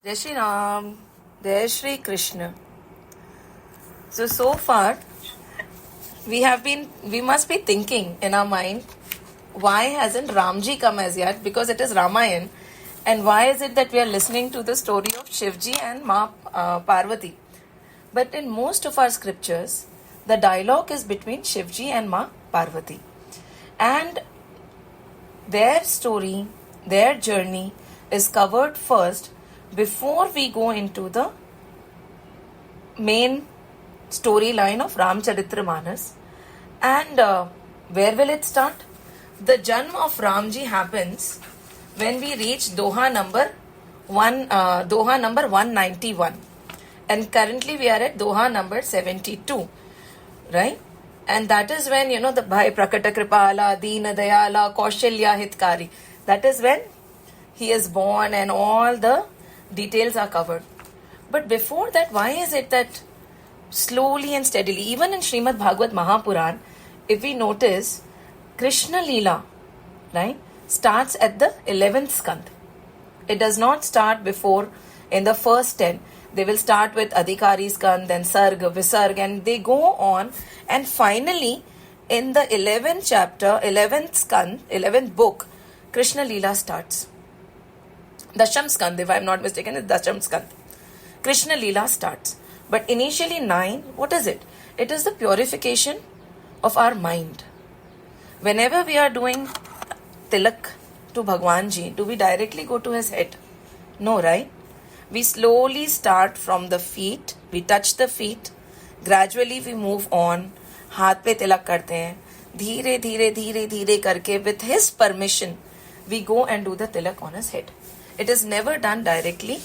Jai Shri Ram, Jai Shri Krishna. So far, we must be thinking in our mind, why hasn't Ramji come as yet? Because it is Ramayan. And why is it that we are listening to the story of Shivji and Ma Parvati? But in most of our scriptures, the dialogue is between Shivji and Ma Parvati. And their story, their journey is covered first before we go into the main storyline of Ramcharitramanas. And where will it start? The Janma of Ramji happens when we reach Doha number 191. And currently we are at Doha number 72, right? And that is when, the Bhai Prakata Kripala, Deena Dayala, Kaushalya Hitkari. That is when he is born and all the details are covered. But before that, why is it that slowly and steadily, even in Srimad Bhagavad Mahapuran, if we notice, Krishna Leela, right, starts at the 11th skand. It does not start before in the first 10. They will start with Adhikari skand, then Sarga, Visarga, and they go on. And finally, in the 11th chapter, 11th skand, 11th book, Krishna Leela starts. Dasham skand, if I am not mistaken, it's Dasham skand. Krishna Leela starts. But initially 9, what is it? It is the purification of our mind. Whenever we are doing tilak to Bhagwan Ji, do we directly go to his head? No, right? We slowly start from the feet. We touch the feet. Gradually we move on. हाथ पे तिलक करते हैं. धीरे धीरे धीरे धीरे करके, with his permission, we go and do the tilak on his head. It is never done directly.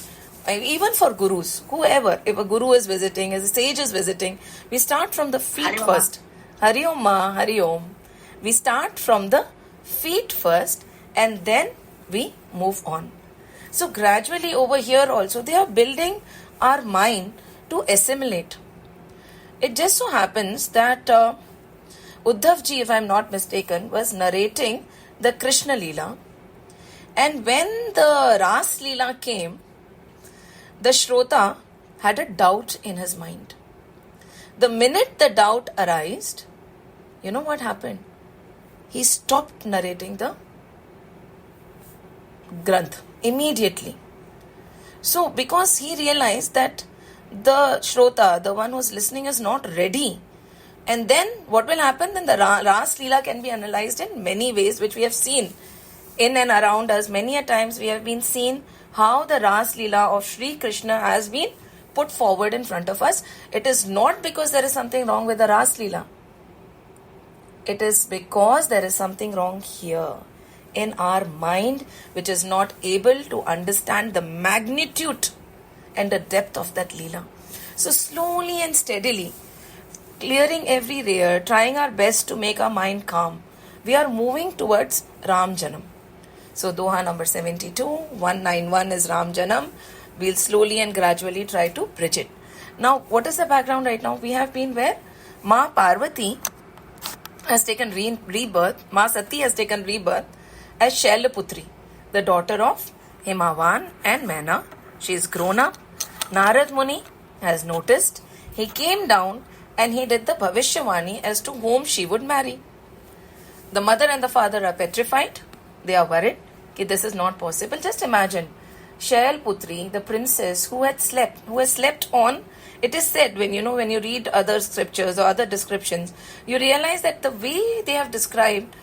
Even for gurus, whoever, if a guru is visiting, as a sage is visiting, we start from the feet first. Hari Om Ma, Hari Om. We start from the feet first and then we move on. So gradually over here also, they are building our mind to assimilate. It just so happens that Uddhav ji, if I am not mistaken, was narrating the Krishna Leela. And when the Ras Leela came, the Shrota had a doubt in his mind. The minute the doubt arised, you know what happened? He stopped narrating the Granth immediately. So, because he realized that the Shrota, the one who's listening, is not ready. And then what will happen? Then the Ras Leela can be analyzed in many ways, which we have seen in and around us. Many a times we have been seen how the Ras Leela of Sri Krishna has been put forward in front of us. It is not because there is something wrong with the Ras Leela. It is because there is something wrong here in our mind, which is not able to understand the magnitude and the depth of that Leela. So slowly and steadily, clearing every layer, trying our best to make our mind calm, we are moving towards Ram Janam. So Doha number 72, 191 is Ram Janam. We'll slowly and gradually try to bridge it. Now, what is the background right now? We have been where Ma Parvati has taken rebirth, Ma Sati has taken rebirth as Shailaputri, the daughter of Himavan and Maina. She is grown up. Narad Muni has noticed. He came down and he did the Bhavishyavani as to whom she would marry. The mother and the father are petrified. They are worried that this is not possible. Just imagine Shailputri, the princess who has slept on. It is said when you read other scriptures or other descriptions, you realize that the way they have described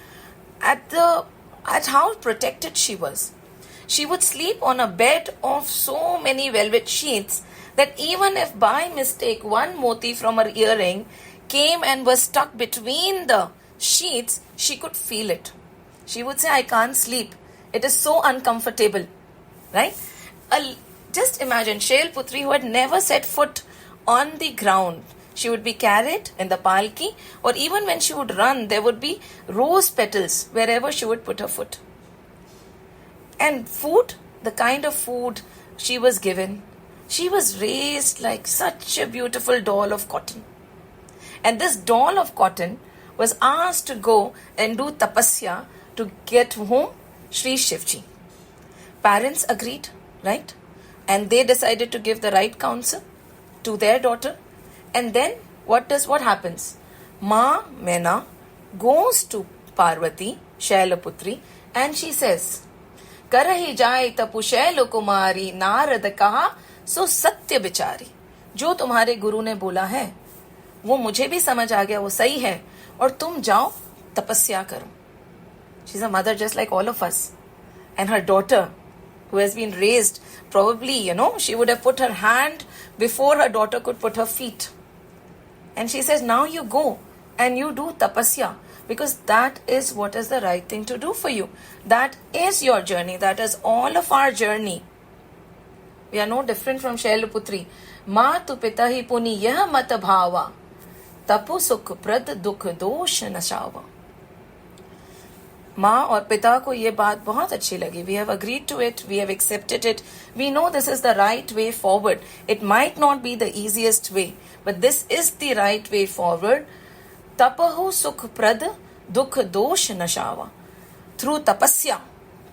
at how protected she was. She would sleep on a bed of so many velvet sheets that even if by mistake one moti from her earring came and was stuck between the sheets, she could feel it. She would say, I can't sleep. It is so uncomfortable. Right? Just imagine Shailputri, who had never set foot on the ground. She would be carried in the palki, or even when she would run, there would be rose petals wherever she would put her foot. And food, the kind of food she was given, she was raised like such a beautiful doll of cotton. And this doll of cotton was asked to go and do tapasya to get whom? Sri Shivji. Parents agreed, right? And they decided to give the right counsel to their daughter. And then what happens? Ma Mena goes to Parvati, Shailaputri, and she says, Karahi jai tapu Shaila Kumari, Narad kaha, so satya bichari. जो तुम्हारे गुरु ने बोला है वो मुझे भी समझ आ गया, वो सही है, और तुम जाओ तपस्या करो. She's a mother just like all of us. And her daughter, who has been raised, probably, she would have put her hand before her daughter could put her feet. And she says, now you go and you do tapasya, because that is what is the right thing to do for you. That is your journey. That is all of our journey. We are no different from Shailaputri. Ma tu pita hi puni yah mat bhava, tapu sukh prad dukh dosh nashawa. माँ और पिता को ये बात बहुत अच्छी लगी. We have agreed to it. We have accepted it. We know this is the right way forward. It might not be the easiest way, but this is the right way forward. Tapahu sukh prad dukh dosh nashawa. Through tapasya,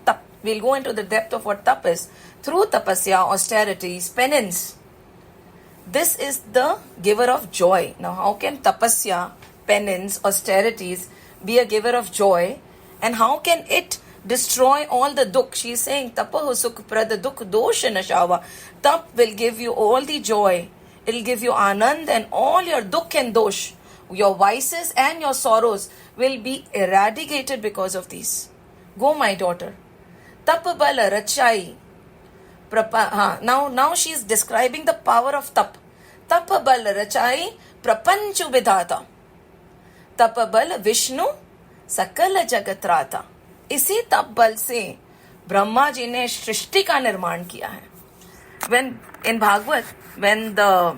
tap. We'll go into the depth of what tap is. Through tapasya, austerities, penance. This is the giver of joy. Now, how can tapasya, penance, austerities be a giver of joy? And how can it destroy all the dukh? She is saying, Tapahu sukh prad dukh dosha nashawa. Tap will give you all the joy. It will give you anand, and all your dukh and dosh, your vices and your sorrows will be eradicated because of these. Go, my daughter. Tap bal rachai. Now she is describing the power of tap. Tap bal rachai prapanchu vidhata. Tap bal Vishnu सकल जगत राता. इसी तप बल से ब्रह्मा जी ने सृष्टि का निर्माण किया है. When in Bhagavad, when the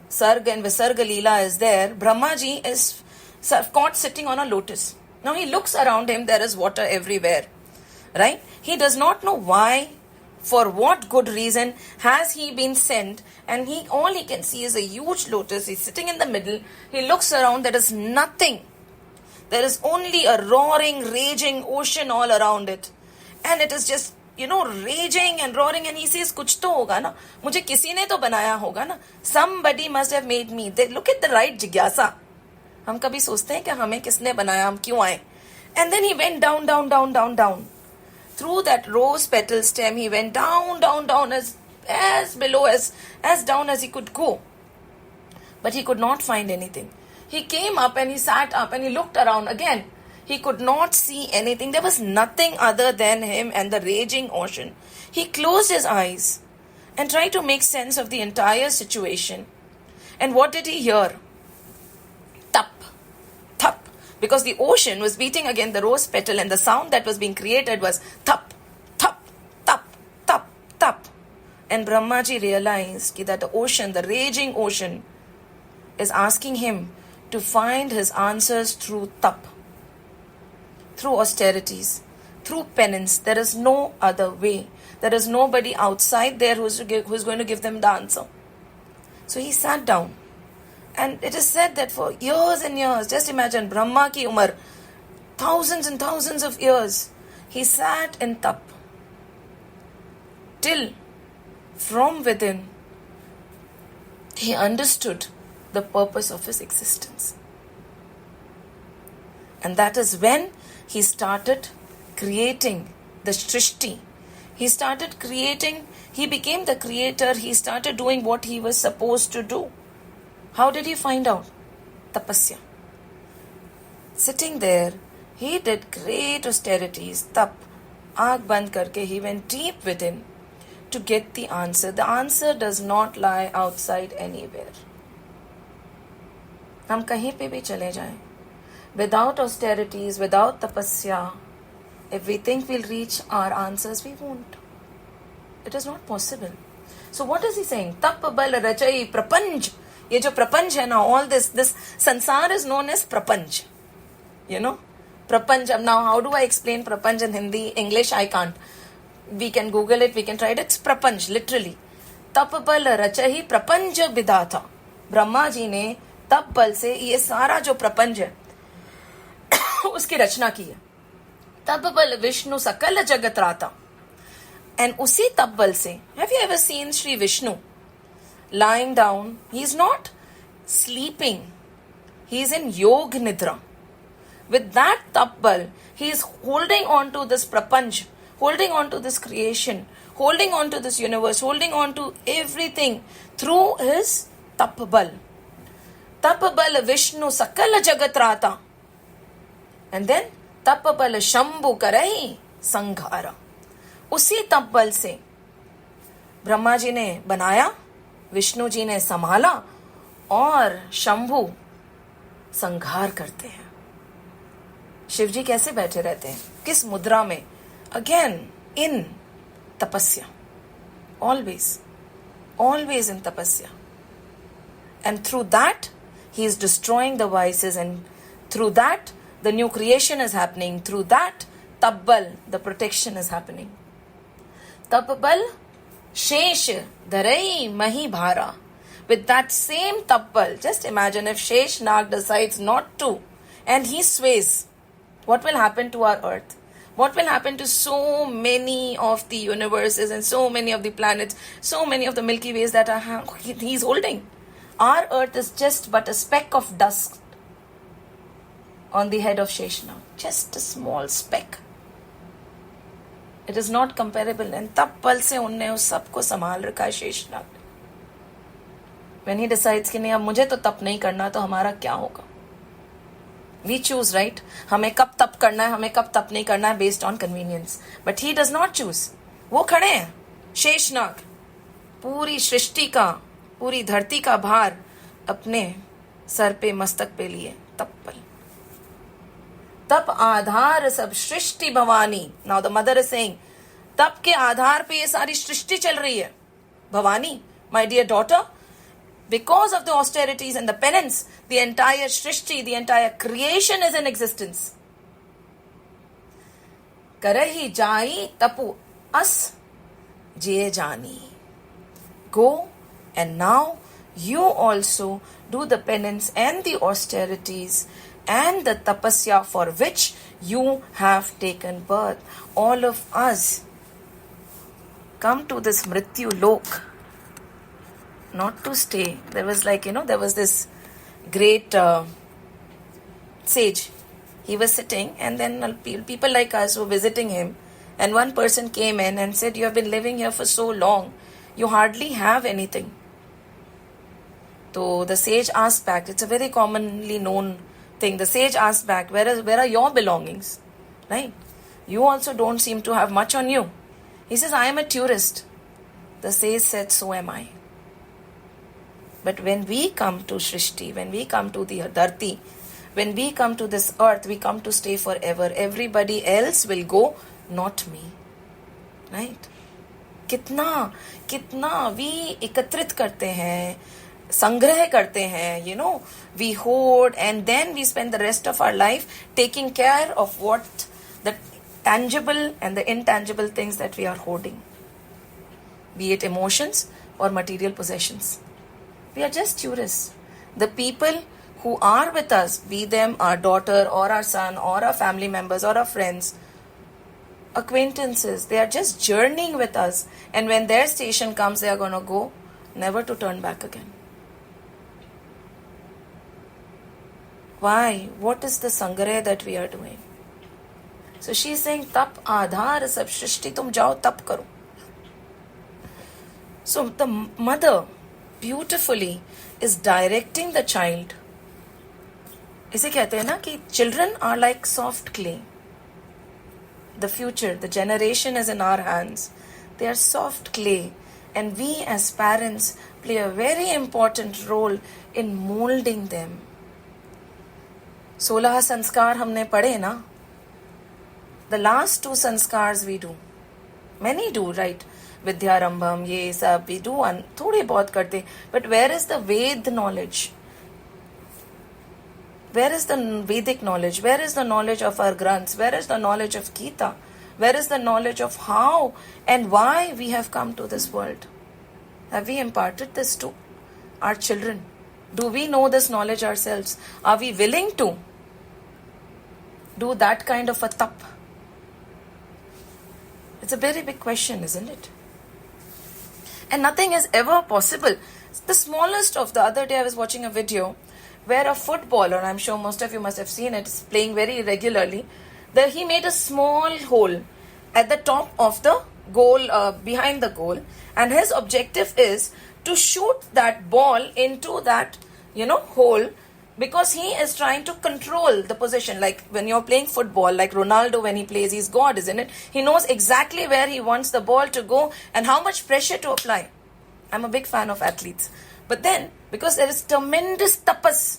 Sarga and Visarga Leela is there, Brahma ji is caught sitting on a lotus. Now he looks around him, there is water everywhere, right? He does not know why, for what good reason has he been sent, and all he can see is a huge lotus. He's sitting in the middle. He looks around, there is nothing. There is only a roaring, raging ocean all around it. And it is just, raging and roaring, and he says, kuch to hoga na. Mujhe kisi ne to banaya hoga na. Somebody must have made me. Look at the right jigyasa. हम कभी सोचते हैं कि हमें किसने बनाया, हम क्यों आए. And then he went down, down, down, down, down. Through that rose petal stem, he went down, down, down, as below, as down as he could go. But he could not find anything. He came up and he sat up and he looked around again. He could not see anything. There was nothing other than him and the raging ocean. He closed his eyes and tried to make sense of the entire situation. And what did he hear? Tap, tap. Because the ocean was beating against the rose petal, and the sound that was being created was tap, tap, tap, tap, tap. And Brahmaji realized that the ocean, the raging ocean, is asking him to find his answers through tap, through austerities, through penance. There is no other way. There is nobody outside there who's going to give them the answer. So he sat down. And it is said that for years and years, just imagine Brahma ki umar, thousands and thousands of years, he sat in tap. Till from within, he understood the purpose of his existence. And that is when he started creating the Srishti. He started creating, he became the creator, he started doing what he was supposed to do. How did he find out? Tapasya. Sitting there, he did great austerities, tap, aankh band karke, he went deep within to get the answer. The answer does not lie outside anywhere. हम कहीं पे भी चले जाएं, without austerities, without tapasya, if we think we'll reach our answers, we won't. It is not possible. So what is he saying? Tap bal rachai prapanch. ये जो प्रपंच है ना, all this sansar is known as prapanch. Prapanch. Now, how do I explain prapanch in Hindi? English, I can't. We can Google it, we can try it. It's prapanch, literally. Tap bal rachahi prapanch bidhatha. Brahma ji ने तप बल से ये सारा जो प्रपंच है उसकी रचना की है. तप बल विष्णु सकल जगत राता. And usi tabbal se, have you ever seen Sri Vishnu lying down? He's not sleeping. He's in Yog Nidra. With that tabbal, he is holding on to this prapanch, holding on to this creation, holding on to this universe, holding on to everything through his tabbal. Tabbal Vishnu sakala jagat rata. And then tabbal Shambhu karai sanghara. उसी तब्बल से ब्रह्मा जी ने बनाया, विष्णु जी ने संभाला और शंभु संहार करते हैं. शिव जी कैसे बैठे रहते हैं, किस मुद्रा में? अगेन इन तपस्या, always in tapasya. And through that he is destroying the vices, and through that the new creation is happening, through that Tabbal the protection is happening. Tabbal Shesh Dharai Mahi Bhara. With that same tabbal, just imagine if Shesh Nag decides not to and he sways, what will happen to our earth? What will happen to so many of the universes and so many of the planets, so many of the Milky Ways that he's holding? Our earth is just but a speck of dust on the head of Shesh Nag. Just a small speck. It is not comparable. And तब पल से उनने उस सबको संभाल रखा है Sheshnag. When he decides कि नहीं अब मुझे तो तप नहीं करना, तो हमारा क्या होगा? We choose, right? हमें कब तप करना है, हमें कब तप नहीं करना है, based on convenience. But he does not choose. वो खड़े हैं शेषनाग, पूरी सृष्टि का, पूरी धरती का भार अपने सर पे, मस्तक पे लिए. तप पल, तप आधार सब सृष्टि Bhavani. Now the mother is saying, तप के आधार पे ये सारी सृष्टि चल रही है. Bhavani, my dear daughter, because of the austerities and the penance, the entire सृष्टि, the entire creation is in existence. करहि जाई तपु अस जे जानी. Go and now you also do the penance and the austerities and the tapasya for which you have taken birth. All of us come to this Mrityu Lok not to stay. There was there was this great sage. He was sitting, and then people like us were visiting him, and one person came in and said, "You have been living here for so long, you hardly have anything." So the sage asked back, it's a very commonly known thing. The sage asked back, where are your belongings? Right? You also don't seem to have much on you. He says, I am a tourist. The sage said, so am I. But when we come to Shrishti, when we come to the Dharti, when we come to this earth, we come to stay forever. Everybody else will go, not me. Right? कितना we एकत्रित करते हैं, संग्रह करते हैं, we hoard, and then we spend the rest of our life taking care of what the tangible and the intangible things that we are hoarding, be it emotions or material possessions. We are just tourists. The people who are with us, be them our daughter or our son or our family members or our friends, acquaintances, they are just journeying with us, and when their station comes, they are going to go, never to turn back again. Why? What is the sangrah that we are doing? So she is saying, tap aadhar sab shrishti, tum jao tap karo. So the mother beautifully is directing the child. इसे कहते हैं ना कि children are like soft clay. The future, the generation is in our hands. They are soft clay, and we as parents play a very important role in molding them. 16 संस्कार हमने पढ़े ना. The last 2 संस्कार्स we do. Many do, right? Vidyarambham, ये सब we do, थोड़े बहुत करते. But where is the Ved knowledge? Where is the Vedic knowledge? Where is the knowledge of our Granths? Where is the knowledge of Gita? Where is the knowledge of how and why we have come to this world? Have we imparted this to our children? Do we know this knowledge ourselves? Are we willing to do that kind of a tap? It's a very big question, isn't it? And nothing is ever possible. The smallest of the other day I was watching a video where a footballer, I'm sure most of you must have seen it, is playing very regularly. There he made a small hole at the top of the goal, behind the goal, and his objective is to shoot that ball into that, hole, because he is trying to control the position. Like when you're playing football, like Ronaldo when he plays, he's God, isn't it? He knows exactly where he wants the ball to go and how much pressure to apply. I'm a big fan of athletes. But then, because there is tremendous tapas,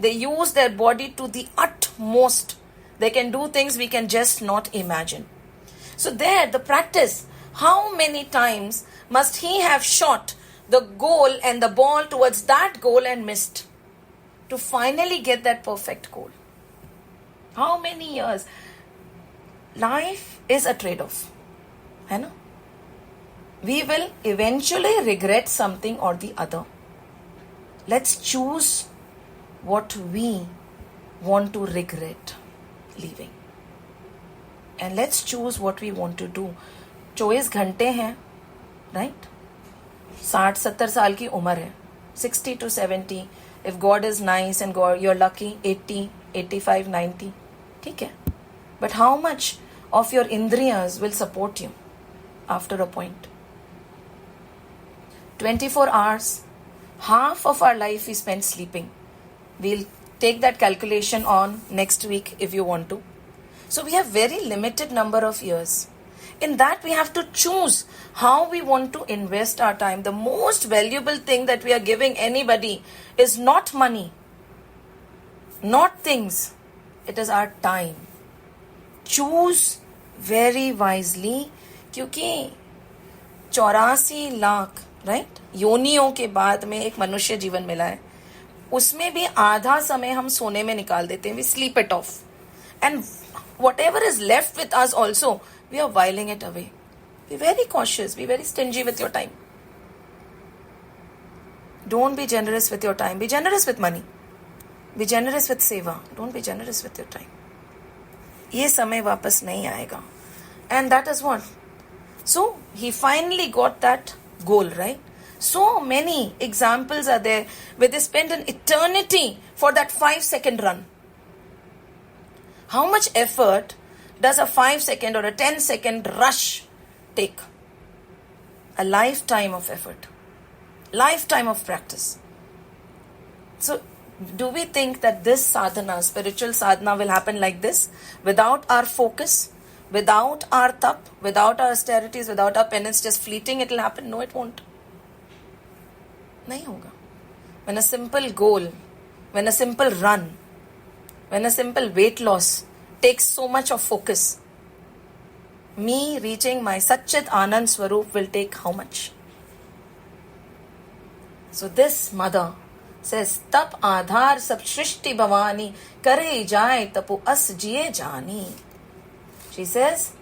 they use their body to the utmost. They can do things we can just not imagine. So there, the practice, how many times must he have shot the goal and the ball towards that goal and missed to finally get that perfect goal? How many years? Life is a trade-off. है ना? We will eventually regret something or the other. Let's choose what we want to regret leaving. And let's choose what we want to do. 24 घंटे हैं, right? 60-70 साल की उम्र है. 60 to 70. If God is nice and God, you're lucky, 80, 85, 90. ठीक है. But how much of your indriyas will support you after a point? 24 hours, half of our life we spend sleeping. We'll take that calculation on next week if you want to. So we have very limited number of years. In that we have to choose how we want to invest our time. The most valuable thing that we are giving anybody is not money, not things. It is our time. Choose very wisely, क्योंकि 84 lakh right योनियों के बाद में एक मनुष्य जीवन मिला है. उसमें भी आधा समय हम सोने में निकाल देते हैं. We sleep it off. And whatever is left with us also, we are whiling it away. Be very cautious. Be very stingy with your time. Don't be generous with your time. Be generous with money. Be generous with seva. Don't be generous with your time. ये समय वापस नहीं आएगा. And that is what. So, he finally got that goal, right? So many examples are there where they spend an eternity for that 5-second run. How much effort does a 5-second or a 10-second rush take? A lifetime of effort. Lifetime of practice. So, do we think that this sadhana, spiritual sadhana, will happen like this? Without our focus, without our tap, without our austerities, without our penance, just fleeting it will happen? No, it won't. नहीं होगा. When a simple goal, when a simple run, when a simple weight loss takes so much of focus, me reaching my Satchit Anand Swarup will take how much? So this mother says, Tap Aadhar Sab Shrishti Bhavani Kare Jai Tapu As Jiye Jani. She says,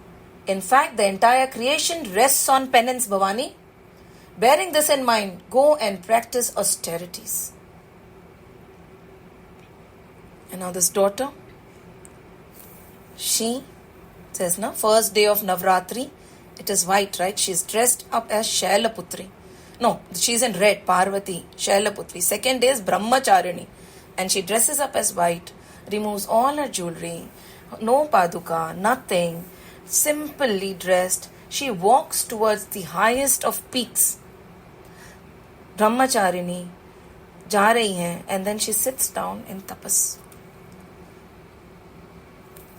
in fact, the entire creation rests on penance, Bhavani. Bearing this in mind, go and practice austerities. And now this daughter, she says, first day of Navratri, it is white, right? She's dressed up as Shailaputri. No, she's in red, Parvati, Shailaputri. Second day is Brahmacharini. And she dresses up as white, removes all her jewelry, no paduka, nothing, simply dressed. She walks towards the highest of peaks. Brahmacharini जा रही हैं, and then she sits down in tapas.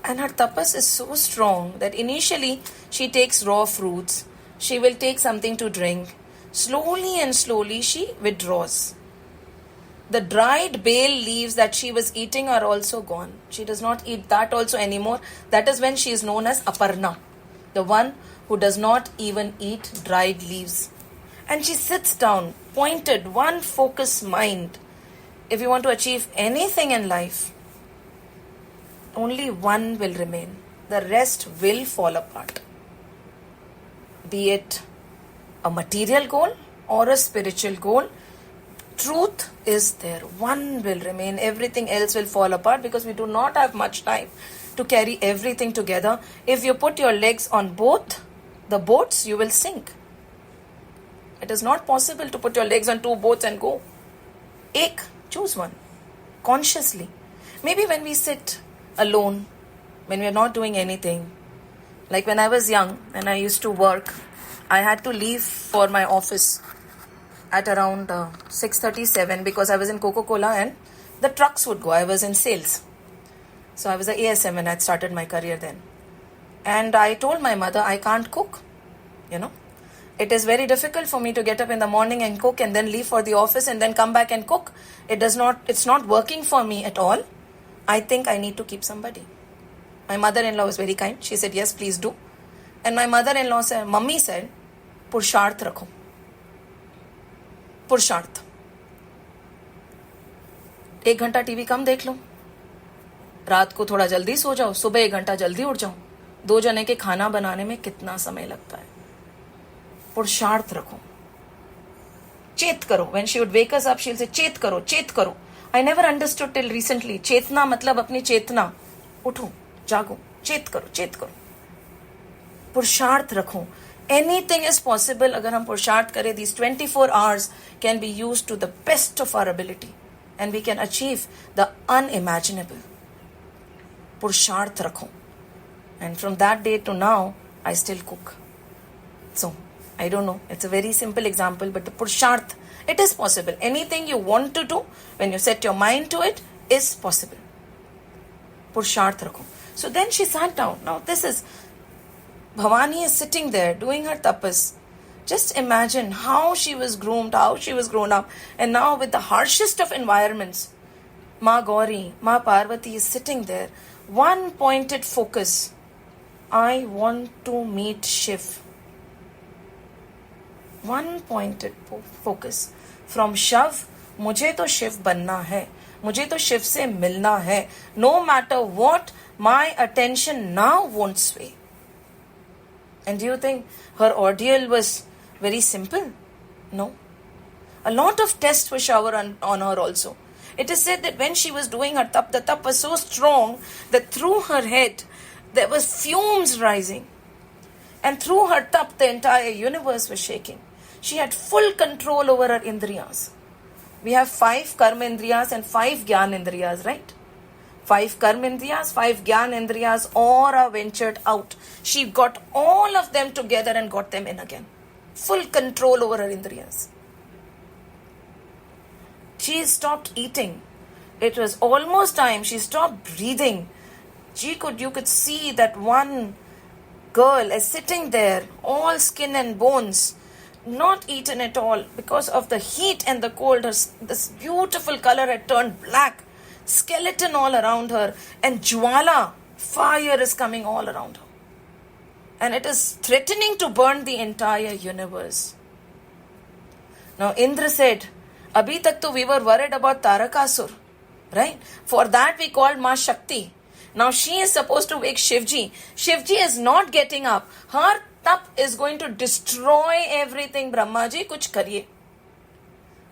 And her tapas is so strong that initially she takes raw fruits. She will take something to drink. Slowly and slowly she withdraws. The dried bale leaves that she was eating are also gone. She does not eat that also anymore. That is when she is known as Aparna, the one who does not even eat dried leaves. And she sits down, pointed, one focused mind. If you want to achieve anything in life, only one will remain. The rest will fall apart. Be it a material goal or a spiritual goal, truth is there. One will remain. Everything else will fall apart because we do not have much time to carry everything together. If you put your legs on both, the boats, you will sink. It is not possible to put your legs on 2 boats and go. Choose one. Consciously. Maybe when we sit alone, when we are not doing anything, like when I was young, when I used to work, I had to leave for my office at around 6:37 because I was in Coca-Cola and the trucks would go. I was in sales. So I was an ASM and I started my career then. And I told my mother, I can't cook. It is very difficult for me to get up in the morning and cook and then leave for the office and then come back and cook. It's not working for me at all. I think I need to keep somebody. My mother-in-law was very kind. She said, yes, please do. And my mother-in-law said, Mummy said, पुरुषार्थ रखो. पुरुषार्थ. 1 घंटा TV कम देख लो. रात को थोड़ा जल्दी सो जाओ. सुबह 1 घंटा जल्दी उठ जाओ. 2 जने के खाना बनाने में कितना समय लगता है. पुरुषार्थ रखो. चेत करो. When she would wake us up, she'll say, चेत करो, चेत करो. I never understood till recently. चेतना मतलब अपनी चेतना. उठो, जागो, चेत करो, चेत करो. पुरुषार्थ रखो. Anything is possible अगर हम पुरुषार्थ करें. These 24 hours can be used to the best of our ability. And we can achieve the unimaginable. पुरुषार्थ रखो. And from that day to now, I still cook. So, I don't know. It's a very simple example, but the Purusharth, it is possible. Anything you want to do, when you set your mind to it, is possible. Purusharth rakho. So then she sat down. Now this is, Bhavani is sitting there doing her tapas. Just imagine how she was groomed, how she was grown up. And now with the harshest of environments, Ma Gauri, Ma Parvati is sitting there. One pointed focus. I want to meet Shiv. One pointed focus. From Shav, मुझे तो शिव बनना है. मुझे तो शिव से मिलना है. No matter what, my attention now won't sway. And do you think her ordeal was very simple? No. A lot of tests were showered on her also. It is said that when she was doing her tap, the tap was so strong that through her head there was fumes rising. And through her tap, the entire universe was shaking. She had full control over her indriyas. We have 5 karma indriyas and 5 gyan indriyas, right? 5 karma indriyas, 5 gyan indriyas, aura ventured out. She got all of them together and got them in again. Full control over her indriyas. She stopped eating. It was almost time. She stopped breathing. You could see that one girl is sitting there, all skin and bones, not eaten at all because of the heat and the cold. This beautiful color had turned black, skeleton all around her, and jwala, fire is coming all around her. And it is threatening to burn the entire universe. Now Indra said, Abhi tak to we were worried about Tarakasur, right? For that we called Ma Shakti. Now she is supposed to wake Shivji. Shivji is not getting up. Her tap is going to destroy everything. Brahmaji, kuch kariye.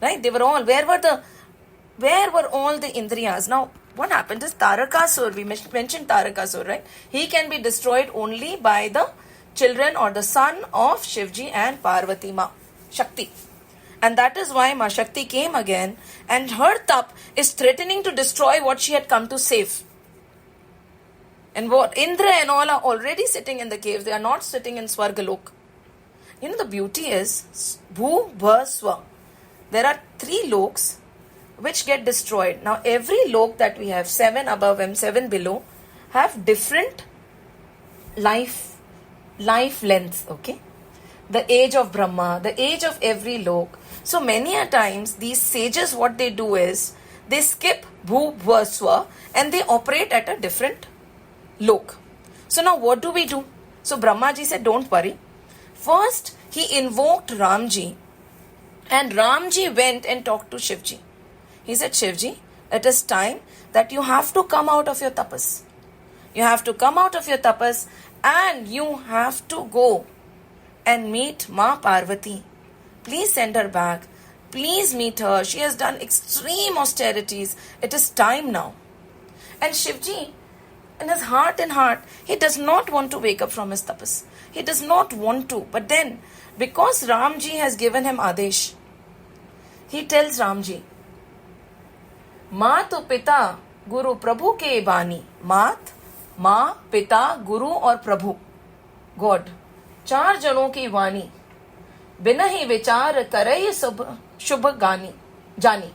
Right? They were all, where were all the Indriyas? Now, what happened is Tarakasur, we mentioned Tarakasur, right? He can be destroyed only by the children or the son of Shivji and Parvati Ma, Shakti. And that is why Ma Shakti came again, and her tap is threatening to destroy what she had come to save. And what Indra and all are already sitting in the cave. They are not sitting in Swargalok. The beauty is Bhu, Bha, Swa. There are 3 loks which get destroyed. Now every lok that we have, 7 above and 7 below, have different life lengths, okay? The age of Brahma, the age of every lok. So many a times these sages, what they do is they skip Bhu, Bha, Swa and they operate at a different lok. So now what do we do? So Brahmaji said, don't worry. First he invoked Ramji, and Ramji went and talked to Shivji. He said, Shivji, it is time that you have to come out of your tapas. You have to come out of your tapas and you have to go and meet Ma Parvati. Please send her back. Please meet her. She has done extreme austerities. It is time now. And Shivji, in his heart, he does not want to wake up from his tapas. He does not want to. But then, because Ramji has given him Adesh, he tells Ramji, माँ तो पिता गुरु प्रभु के बानी. मात, माँ, पिता, गुरु और प्रभु, God, 4 जनों की वाणी. बिना ही विचार करे शुभ गानी जानी.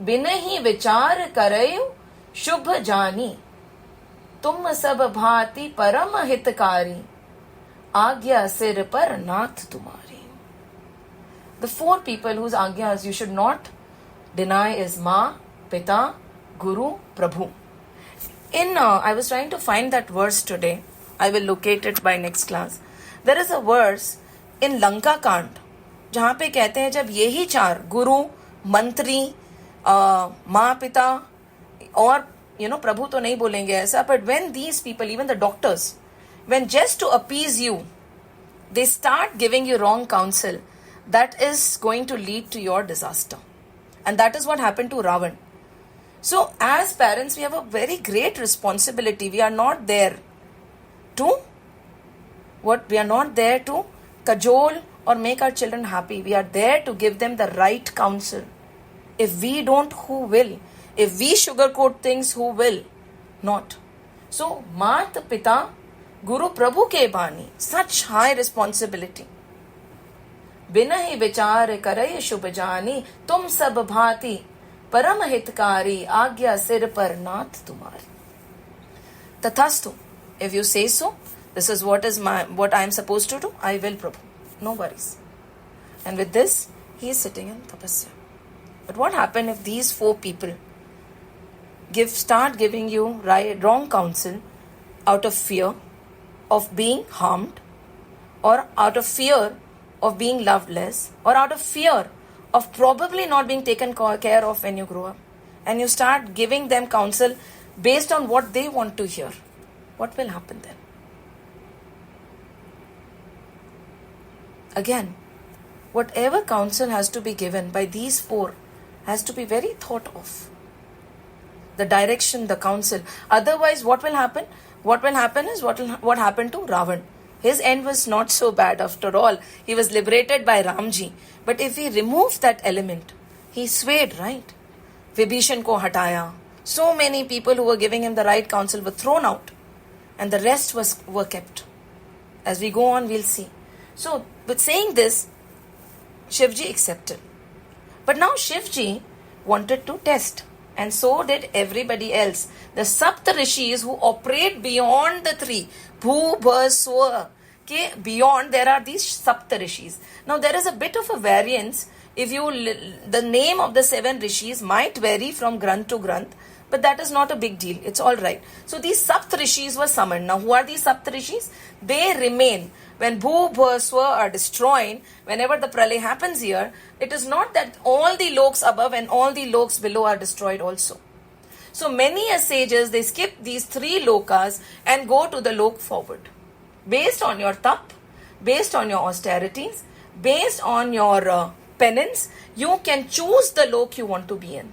बिना ही विचार करे शुभ जानी. तुम सब भांति परम हितकारी. आज्ञा सिर पर नाथ तुम्हारी. The 4 people whose आज्ञाs you should not deny is माँ, Pita, Guru, Prabhu. I was trying to find that verse today. I will locate it by next class. There is a verse in Lanka Kand, जहाँ पे कहते हैं जब यही 4 गुरु, मंत्री, माँ, पिता और प्रभु तो नहीं बोलेंगे ऐसा, but when these people, even the doctors, when just to appease you, they start giving you wrong counsel, that is going to lead to your disaster. And that is what happened to Ravan. So as parents, we have a very great responsibility. We are not there to cajole or make our children happy. We are there to give them the right counsel. If we don't, who will? If we sugarcoat things, who will? Not. So, Mat, Pita, Guru, Prabhu ke bani. Such high responsibility. बिना ही विचार करे शुभ जानी. तुम सब भांति परम हितकारी. आज्ञा सिर पर नाथ तुम्हारी. Tathastu. If you say so, this is what I am supposed to do, I will, Prabhu. No worries. And with this, he is sitting in tapasya. But what happened if these 4 people start giving you wrong counsel out of fear of being harmed, or out of fear of being loved less, or out of fear of probably not being taken care of when you grow up, and you start giving them counsel based on what they want to hear? What will happen then? Again, whatever counsel has to be given by these 4 has to be very thought of. The direction, the counsel. Otherwise, what will happen? What will happen is what happened to Ravan. His end was not so bad after all. He was liberated by Ramji. But if we remove that element, he swayed, right? Vibhishan ko hataya. So many people who were giving him the right counsel were thrown out. And the rest were kept. As we go on, we'll see. So, with saying this, Shivji accepted. But now Shivji wanted to test. And so did everybody else. The Sapta Rishis who operate beyond the 3. Bhu, Bha, Swa. Beyond, there are these Sapta Rishis. Now, there is a bit of a variance. The name of the 7 Rishis might vary from Granth to Granth. But that is not a big deal. It's all right. So these Sapt Rishis were summoned. Now who are these Sapt Rishis? They remain. When Bhu, Bha, Swa are destroyed, whenever the Pralay happens here, it is not that all the loks above and all the loks below are destroyed also. So many sages, they skip these 3 lokas and go to the lok forward. Based on your tap, based on your austerities, based on your penance, you can choose the lok you want to be in.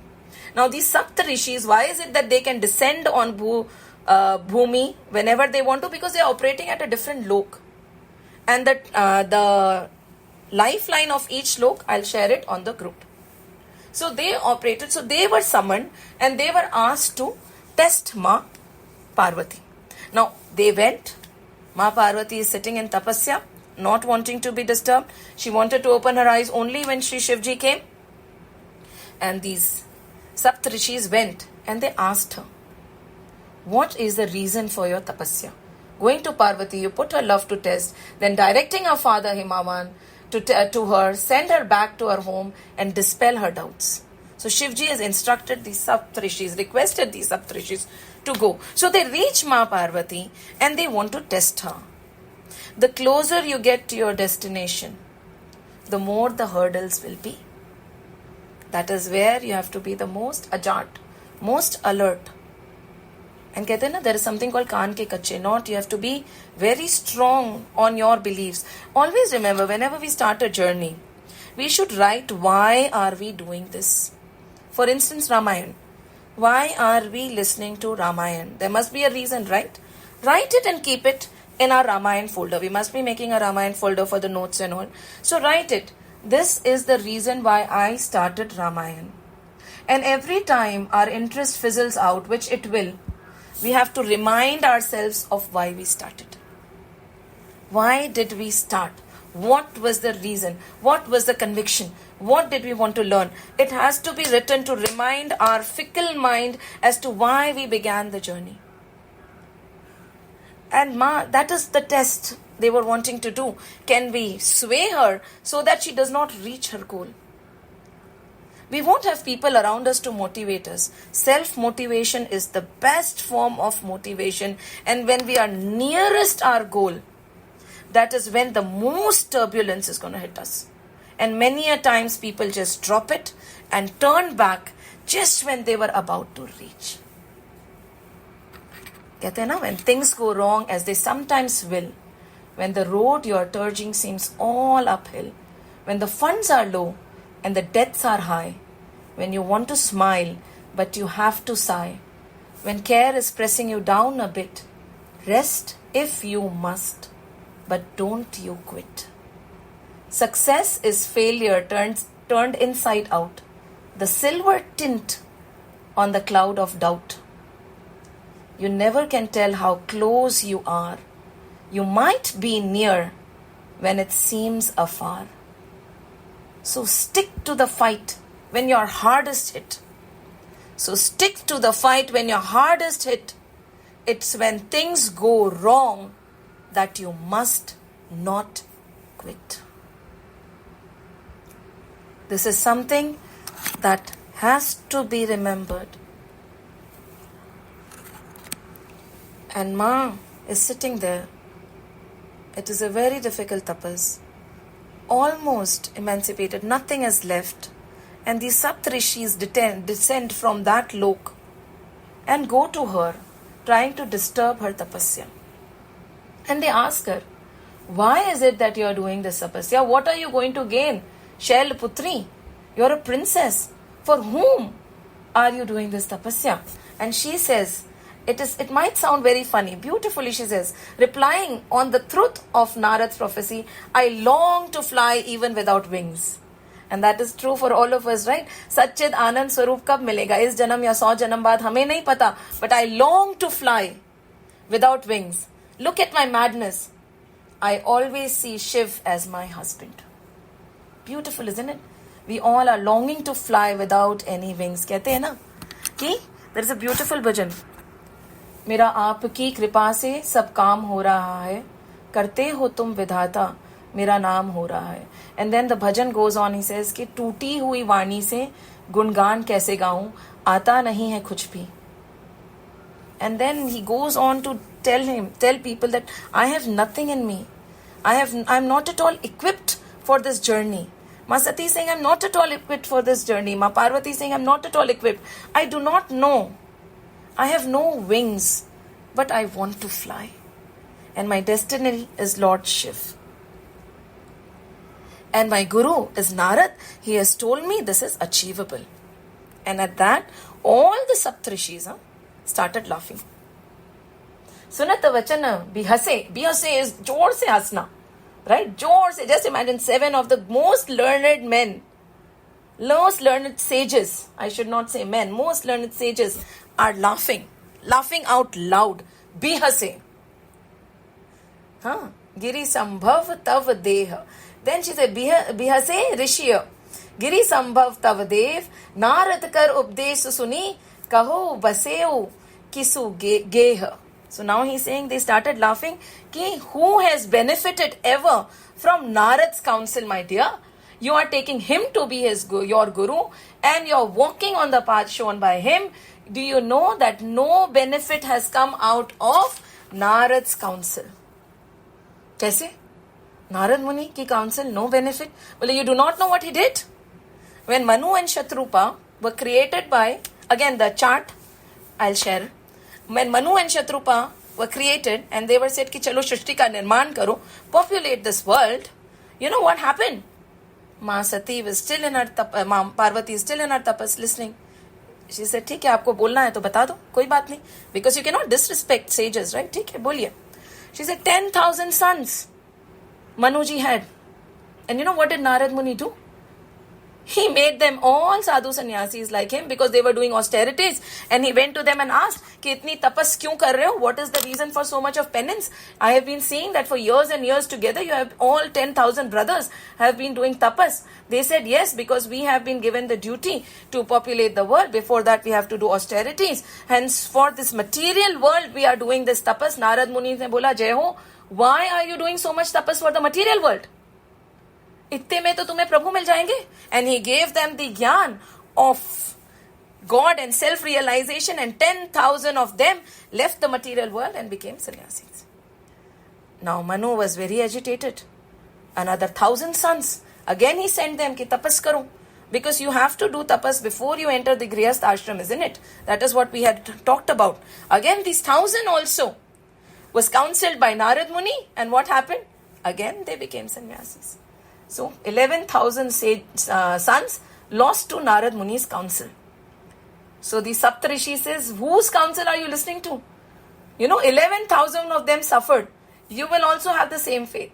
Now these Sapta Rishis, why is it that they can descend on Bhumi whenever they want to? Because they are operating at a different lok. And the lifeline of each lok, I'll share it on the group. So they operated, so they were summoned and they were asked to test Ma Parvati. Now they went. Ma Parvati is sitting in tapasya, not wanting to be disturbed. She wanted to open her eyes only when Shri Shivji came. And these Sapt Rishis went and they asked her, what is the reason for your tapasya? Going to Parvati, you put her love to test, then directing her father Himavan to her, send her back to her home and dispel her doubts. So Shivji has instructed these Sapt Rishis, requested these Sapt Rishis to go. So they reach Ma Parvati and they want to test her. The closer you get to your destination, the more the hurdles will be. That is where you have to be the most ajat, most alert. And कहते हैं ना, there is something called kaan ke kache knot. You have to be very strong on your beliefs. Always remember, whenever we start a journey, we should write why are we doing this. For instance, Ramayana. Why are we listening to Ramayana? There must be a reason, right? Write it and keep it in our Ramayan folder. We must be making a Ramayan folder for the notes and all. So write it. This is the reason why I started Ramayan. And every time our interest fizzles out, which it will, we have to remind ourselves of why we started. Why did we start? What was the reason? What was the conviction? What did we want to learn? It has to be written to remind our fickle mind as to why we began the journey. And that is the test they were wanting to do. Can we sway her so that she does not reach her goal? We won't have people around us to motivate us. Self-motivation is the best form of motivation. And when we are nearest our goal, that is when the most turbulence is going to hit us. And many a times people just drop it and turn back just when they were about to reach. कहते हैं ना, when things go wrong, as they sometimes will, when the road you are trudging seems all uphill, when the funds are low and the debts are high, when you want to smile but you have to sigh, when care is pressing you down a bit, rest if you must, but don't you quit. Success is failure turned inside out, the silver tint on the cloud of doubt. You never can tell how close you are. You might be near when it seems afar. So stick to the fight when you're hardest hit. So stick to the fight when you're hardest hit. It's when things go wrong that you must not quit. This is something that has to be remembered. And Ma is sitting there. It is a very difficult tapas. Almost emancipated, nothing is left. And the Saptrishis descend from that lok and go to her, trying to disturb her tapasya. And they ask her, why is it that you are doing this tapasya? What are you going to gain? Shail Putri, you are a princess. For whom are you doing this tapasya? And she says, it might sound very funny. Beautifully she says, replying on the truth of Narad's prophecy, I long to fly even without wings. And that is true for all of us, right? Satchid Anand Swarup kab milega? Is janam ya 100 janam baad hame nahi pata. But I long to fly without wings. Look at my madness. I always see Shiv as my husband. Beautiful, isn't it? We all are longing to fly without any wings. कहते हैं ना कि there is a beautiful bhajan. मेरा आपकी कृपा से सब काम हो रहा है, करते हो तुम विधाता, मेरा नाम हो रहा है. And then the bhajan goes on, he says कि टूटी हुई वाणी से गुणगान कैसे गाऊं, आता नहीं है कुछ भी. And then he goes on to tell people that I have nothing in me. I'm not at all equipped for this journey. Ma Sati is saying I'm not at all equipped for this journey. Ma Parvati is saying I'm not at all equipped. I do not know. I have no wings, but I want to fly. And my destiny is Lord Shiv. And my Guru is Narad. He has told me this is achievable. And at that, all the Saptrishis started laughing. Sunat vachana bihase. Bihase is jor se hasna. Right? Jor se. Just imagine 7 of the most learned men, most learned sages, I should not say men, most learned sages are laughing out loud. Bihase. Giri sambhav tav deha. Then she said, Bihase rishiya. Giri sambhav tav dev. Narad kar updesh suni. Kaho baseo kisu geha. So now he's saying they started laughing. Ki who has benefited ever from Narad's counsel, my dear? You are taking him to be your guru and you're walking on the path shown by him. Do you know that no benefit has come out of Narad's counsel? Kaise? Narad Muni ki counsel, no benefit? Well, you do not know what he did. When Manu and Shatrupa were created by, again the chart I'll share. When Manu and Shatrupa were created and they were said ki chalo Shrishti ka nirman karo, populate this world, you know what happened? Ma Sati was still in her Ma Parvati is still in her tapas listening. She said, ठीक है आपको बोलना है तो बता दो, कोई बात नहीं. Because you cannot disrespect sages, right? ठीक है, बोलिए. She said 10,000 sons Manuji had. And you know what did Narad Muni do? He made them all sadhu sannyasis like him because they were doing austerities, and he went to them and asked कि इतनी तपस क्यों कर रहे हो? What is the reason for so much of penance? I have been seeing that for years and years together you have all 10,000 brothers have been doing tapas. They said yes, because we have been given the duty to populate the world. Before that we have to do austerities. Hence for this material world we are doing this tapas. Narad Muni ने बोला जय हो, why are you doing so much tapas for the material world? इतने में तो तुम्हें प्रभु मिल जाएंगे. And he gave them the ज्ञान of God and self-realization, and 10,000 of them left the material world and became sannyasis. Now Manu was very agitated. Another 1,000 sons. Again he sent them कि tapas करो. Because you have to do tapas before you enter the Grihastha ashram, isn't it? That is what we had talked about. Again these 1,000 also was counseled by Narad Muni, and what happened? Again they became sannyasis. So 11,000 sons lost to Narad Muni's counsel. So the Saptarishi says, whose counsel are you listening to? 11,000 of them suffered. You will also have the same fate.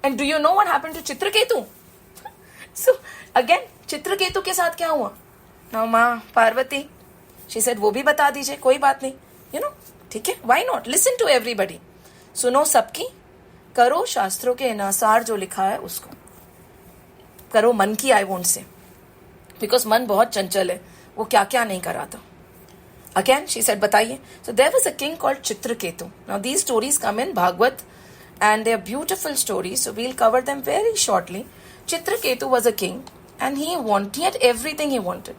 And do you know what happened to Chitraketu? So again, Chitraketu के साथ क्या हुआ? Now माँ Parvati, she said, वो भी बता दीजिए, कोई बात नहीं. ठीक है, why not? Listen to everybody. सुनो सबकी, करो शास्त्रों के अनुसार जो लिखा है उसको. करो मन की, आई वोंट से, बिकॉज मन बहुत चंचल है, वो क्या क्या नहीं कराता. अगेन शी सेड बताइए. So there was a king called Chitraketu. Now these stories come in Bhagavat and they are beautiful stories, so we'll cover them very shortly. Chitraketu was a king, and he had everything he wanted.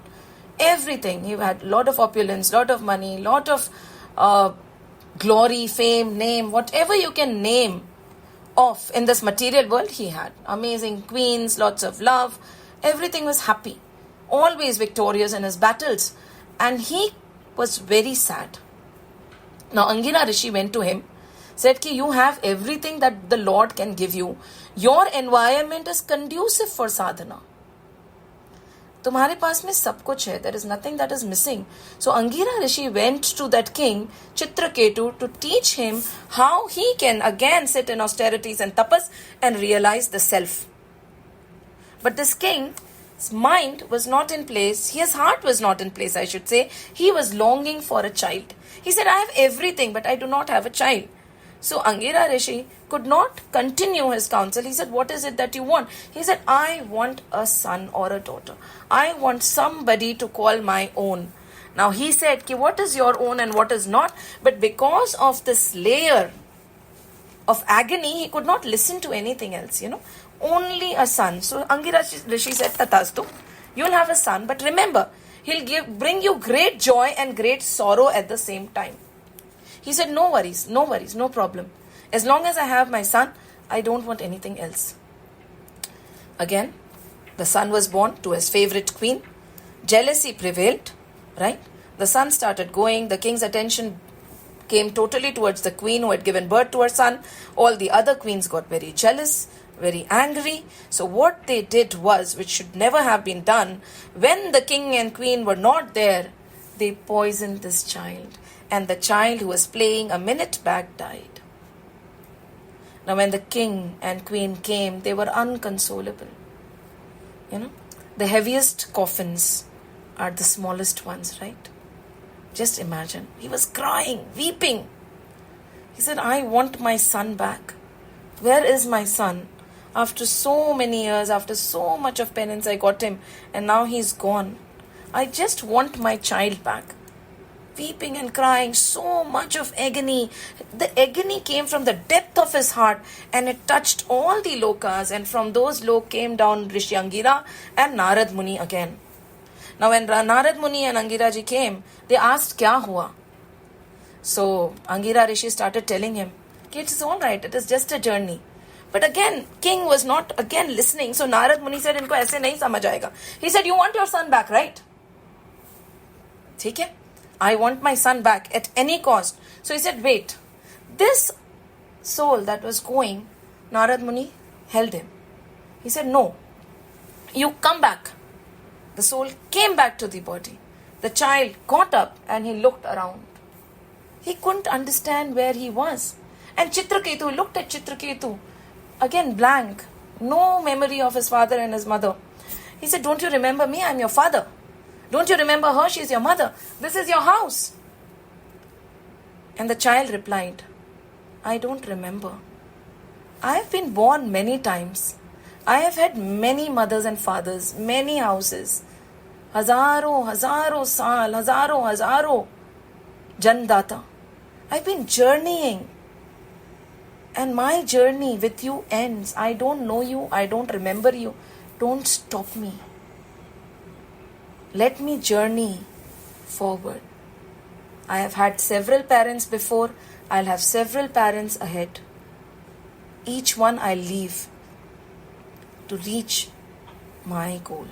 Everything. He had a lot of opulence, lot of money, lot of glory, fame, name, whatever you can name of in this material world he had. Amazing queens, lots of love, everything was happy, always victorious in his battles, and he was very sad. Now Angina Rishi went to him, said ki you have everything that the Lord can give you, your environment is conducive for sadhana, तुम्हारे पास में सब कुछ है, there is nothing that is missing. So Angira Rishi went to that king Chitraketu to teach him how he can again sit in austerities and tapas and realize the self. But this king's mind was not in place, his heart was not in place, I should say. He was longing for a child. He said, I have everything, but I do not have a child. So Angira Rishi could not continue his counsel. He said, what is it that you want? He said, I want a son or a daughter. I want somebody to call my own. Now he said, ki what is your own and what is not? But because of this layer of agony, he could not listen to anything else, Only a son. So Angira Rishi said, Tatastu, you'll have a son, but remember, he'll bring you great joy and great sorrow at the same time. He said, no worries, no problem. As long as I have my son, I don't want anything else. Again, the son was born to his favorite queen. Jealousy prevailed, right? The son started going. The king's attention came totally towards the queen who had given birth to her son. All the other queens got very jealous, very angry. So what they did was, which should never have been done, when the king and queen were not there, they poisoned this child. And the child who was playing a minute back died. Now when the king and queen came, they were unconsolable. The heaviest coffins are the smallest ones, right? Just imagine. He was crying, weeping. He said, I want my son back. Where is my son? After so many years, after so much of penance, I got him, and now he's gone. I just want my child back. Weeping and crying, so much of agony. The agony came from the depth of his heart, and it touched all the lokas, and from those lok came down Rishi Angira and Narad Muni again. Now when Narad Muni and Angira ji came, they asked, kya hua? So Angira Rishi started telling him, it is all right, it is just a journey. But again, king was not again listening. So Narad Muni said, इनको ऐसे नहीं समझ आएगा. He said, you want your son back, right? ठीक है? I want my son back at any cost. So he said, wait. This soul that was going, Narad Muni held him. He said, no. You come back. The soul came back to the body. The child got up and he looked around. He couldn't understand where he was. And Chitraketu looked at Chitraketu, again blank, no memory of his father and his mother. He said, don't you remember me? I'm your father. Don't you remember her? She's your mother. This is your house. And the child replied, I don't remember. I have been born many times. I have had many mothers and fathers, many houses. Hazaro saal, hazaro Jandata. I've been journeying. And my journey with you ends. I don't know you. I don't remember you. Don't stop me. Let me journey forward. I have had several parents before. I'll have several parents ahead. Each one I'll leave to reach my goal.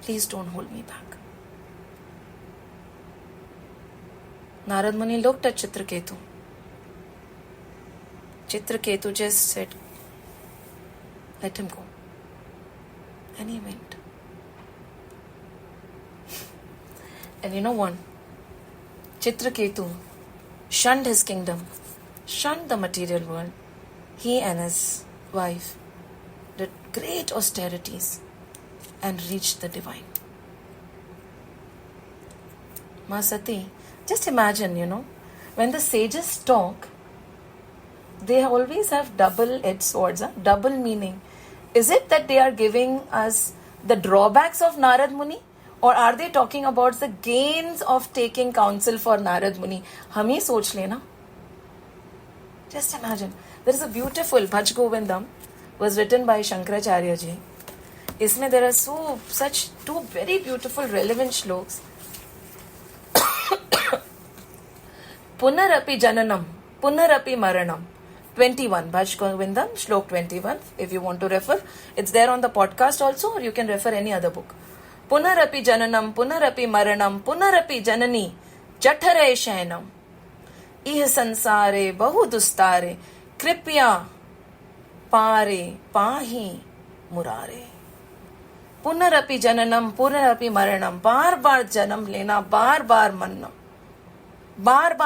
Please don't hold me back. Narad Muni looked at Chitraketu. Chitraketu just said, let him go. And he went. And you know what? Chitraketu shunned his kingdom, shunned the material world. He and his wife did great austerities and reached the divine. Ma Sati, just imagine, when the sages talk, they always have double-edged swords, double meaning. Is it that they are giving us the drawbacks of Narad Muni? Or are they talking about the gains of taking counsel for Narad Muni? Hum hi soch lena. Just imagine. There is a beautiful Bhaj Govindam, was written by Shankaracharya ji. Isme there are such two very beautiful relevant shloks. Punarapi Jananam, Punarapi Maranam. 21, Bhaj Govindam, Shlok 21. If you want to refer, it's there on the podcast also, or you can refer any other book. Punarapi Jananam, Punarapi Maranam, Punarapi Janani, Jathare Shainam. Ih sansare, bahu dustare, kripya, pare, pahi, murare. Punarapi Jananam, Punarapi Maranam, बार जन्म लेना, बार मरना. बार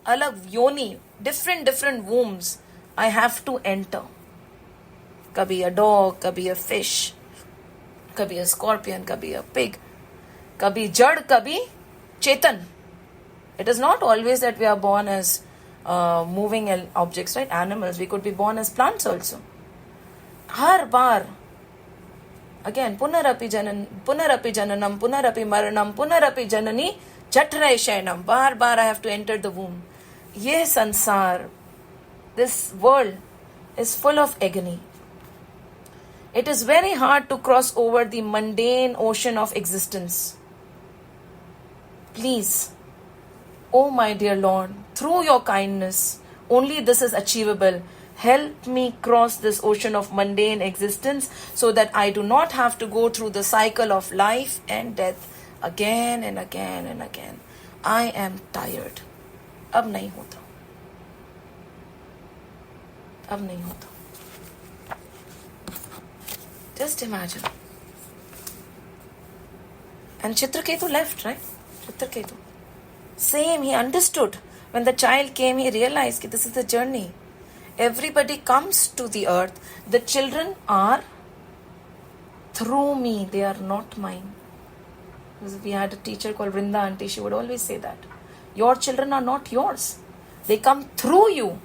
अलग yoni, different wombs I have to enter. Kabhi a dog, kabhi a fish, kabhi a scorpion, kabhi a pig, kabhi jad, kabhi chetan. It is not always that we are born as moving objects, right? Animals. We could be born as plants also. Har bar. Again, punarapi jananam, punarapi maranam, punarapi janani, jatrai shainam. Bar I have to enter the womb. Ye sansar, this world is full of agony. It is very hard to cross over the mundane ocean of existence. Please, oh my dear Lord, through your kindness, only this is achievable. Help me cross this ocean of mundane existence so that I do not have to go through the cycle of life and death again and again and again. I am tired. अब नहीं होता. अब नहीं होता. Just imagine. And Chitraketu left, right? Chitraketu. Same, he understood. When the child came, he realized that this is the journey. Everybody comes to the earth. The children are through me. They are not mine. We had a teacher called Vrinda Auntie. She would always say that. Your children are not yours. They come through you,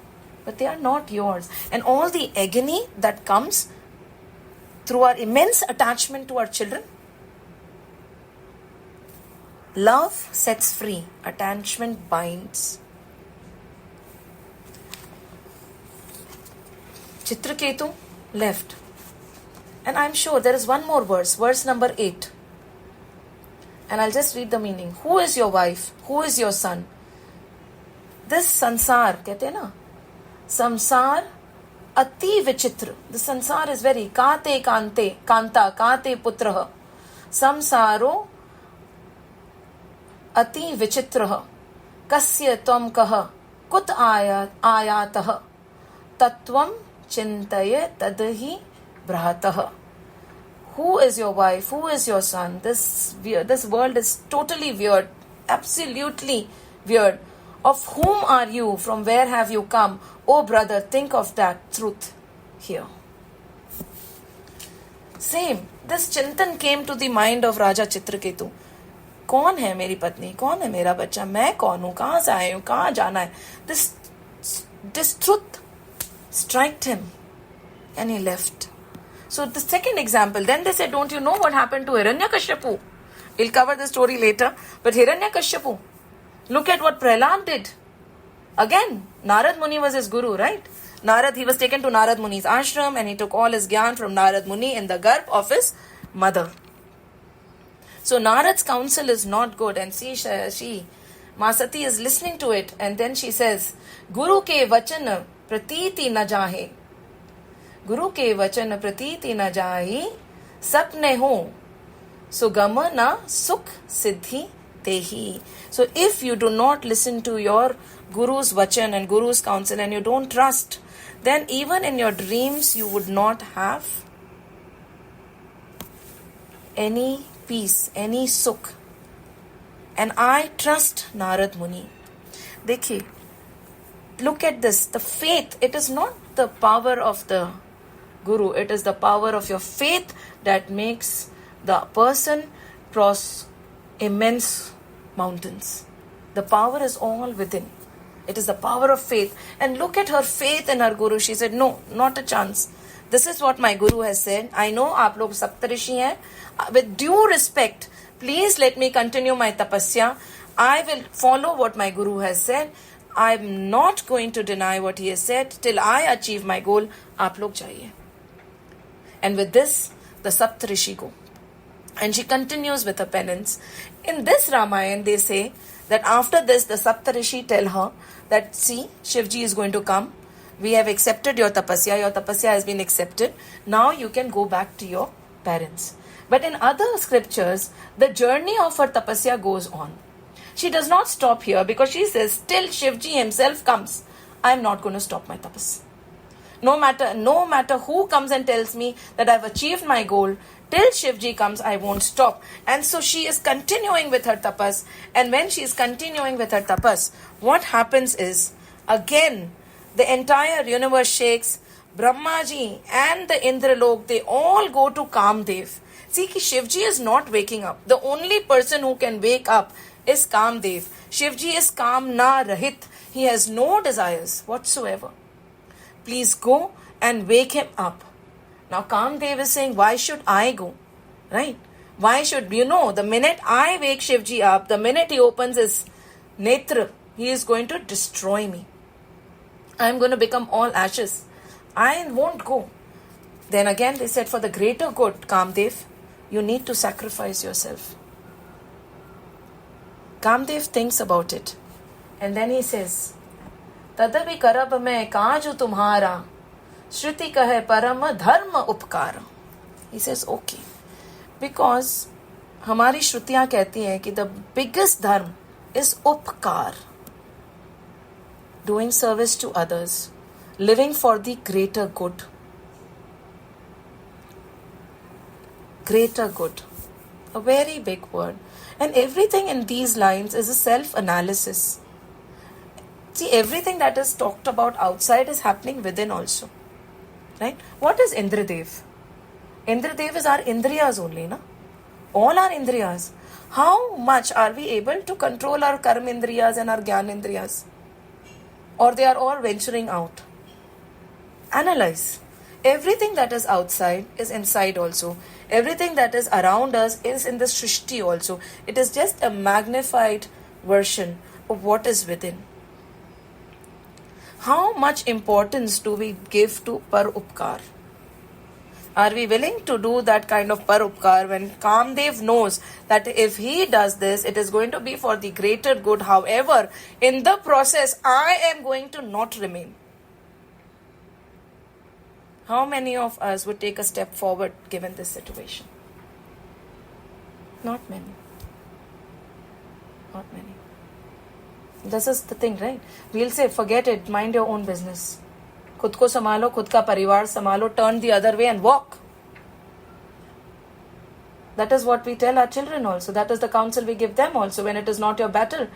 but they are not yours. And all the agony that comes through our immense attachment to our children, love sets free, attachment binds. Chitraketu left. And I'm sure there is one more verse number 8. And I'll just read the meaning. Who is your wife? Who is your son? This sansar, कहते हैं ना, samsar ati vichitra. The sansar is very kante kante, kanta, kante putraha. Samsaro ati vichitraha. Kasya tvam kaha, kut ayataha. Tatvam chintaya tadahi brahataha. Who is your wife? Who is your son? This world is totally weird. Absolutely weird. Of whom are you? From where have you come? Oh brother, think of that truth here. Same. This Chintan came to the mind of Raja Chitraketu. कौन है मेरी पत्नी, कौन है मेरा बच्चा, मैं कौन हूं, कहां से आए हूं, कहां जाना है. This truth struck him and he left. So the second example, then they said, don't you know what happened to Hiranyakashipu? We'll cover the story later. But Hiranyakashipu, look at what Prahlad did. Again, Narad Muni was his guru, right? He was taken to Narad Muni's ashram and he took all his gyan from Narad Muni in the garb of his mother. So Narad's counsel is not good, and she Masati is listening to it, and then she says, Guru ke vachan pratiti na jahe. Guru ke vachan pratiti na jahi, sapne ho, sugama na sukh siddhi tehi. So if you do not listen to your Guru's vachan and Guru's counsel and you don't trust, then even in your dreams you would not have any peace, any sukh. And I trust Narad Muni. Dekhiye, look at this. The faith, it is not the power of the Guru, it is the power of your faith that makes the person cross immense mountains. The power is all within. It is the power of faith. And look at her faith in her Guru. She said, no, not a chance. This is what my Guru has said. I know aap log Saptarishi hai. With due respect, please let me continue my tapasya. I will follow what my Guru has said. I am not going to deny what he has said till I achieve my goal. Aap log jaiye. And with this, the Saptarishi go. And she continues with her penance. In this Ramayana, they say that after this, the Saptarishi tell her that, see, Shivji is going to come. We have accepted your tapasya. Your tapasya has been accepted. Now you can go back to your parents. But in other scriptures, the journey of her tapasya goes on. She does not stop here because she says, till Shivji himself comes, I am not going to stop my tapas. No matter who comes and tells me that I have achieved my goal, till Shivji comes, I won't stop. And so she is continuing with her tapas. And when she is continuing with her tapas, what happens is, again, the entire universe shakes. Brahmaji and the Indralok, they all go to Kamdev. See, Shivji is not waking up. The only person who can wake up is Kamdev. Shivji is Kam na rahit. He has no desires whatsoever. Please go and wake him up. Now Kamdev is saying, why should I go? Right? Why should, the minute I wake Shivji up, the minute he opens his netra, he is going to destroy me. I am going to become all ashes. I won't go. Then again they said, for the greater good, Kamdev, you need to sacrifice yourself. Kamdev thinks about it. And then he says, Tadabi karab mein kaaju tumhara, Shruti kahe param dharma upkara. He says, okay. Because हमारी श्रुतियां कहती हैं कि the biggest dharma is upkar. Doing service to others. Living for the greater good. Greater good. A very big word. And everything in these lines is a self-analysis. See, everything that is talked about outside is happening within also. Right? What is Indradev? Indradev is our Indriyas only, na? All our Indriyas. How much are we able to control our Karma Indriyas and our Gyan Indriyas? Or they are all venturing out? Analyze. Everything that is outside is inside also. Everything that is around us is in the Shrishti also. It is just a magnified version of what is within. How much importance do we give to Par Upkar? Are we willing to do that kind of Par Upkar when Kamdev knows that if he does this, it is going to be for the greater good. However, in the process, I am going to not remain. How many of us would take a step forward given this situation? Not many. Not many. This is the thing, right? We'll say, forget it, mind your own business. खुद को संभालो, खुद का परिवार संभालो, turn the other way and walk. That is what we tell our children also. That is the counsel we give them also. When it is not your battle,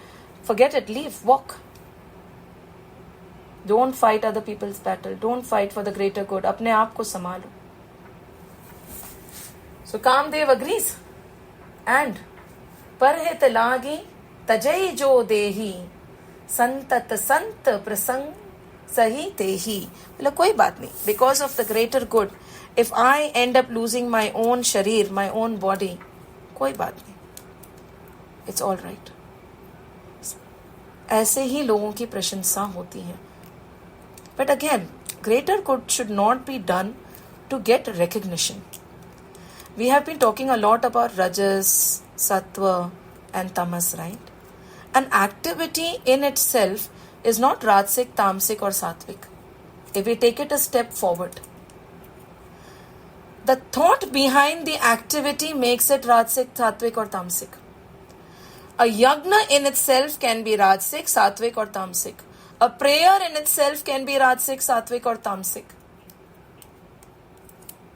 forget it, leave, walk. Don't fight other people's battle. Don't fight for the greater good. अपने आप को संभालो. So Kamdev agrees. And परहित लागी तजई जो देही संतत संत प्रसंग सही तेही. बोला कोई बात नहीं. Because of the greater good, if I end up losing my own sharir, my own body, कोई बात नहीं. It's all right. ऐसे ही लोगों की प्रशंसा होती है. But again, greater good should not be done to get recognition. We have been talking a lot about Rajas, Sattva and Tamas, right? An activity in itself is not Rajasic, Tamasic or Sattvic. If we take it a step forward, the thought behind the activity makes it Rajasic, Sattvic or Tamasic. A yagna in itself can be Rajasic, Sattvic or Tamasic. A prayer in itself can be Rajasic, Sattvic or Tamasic.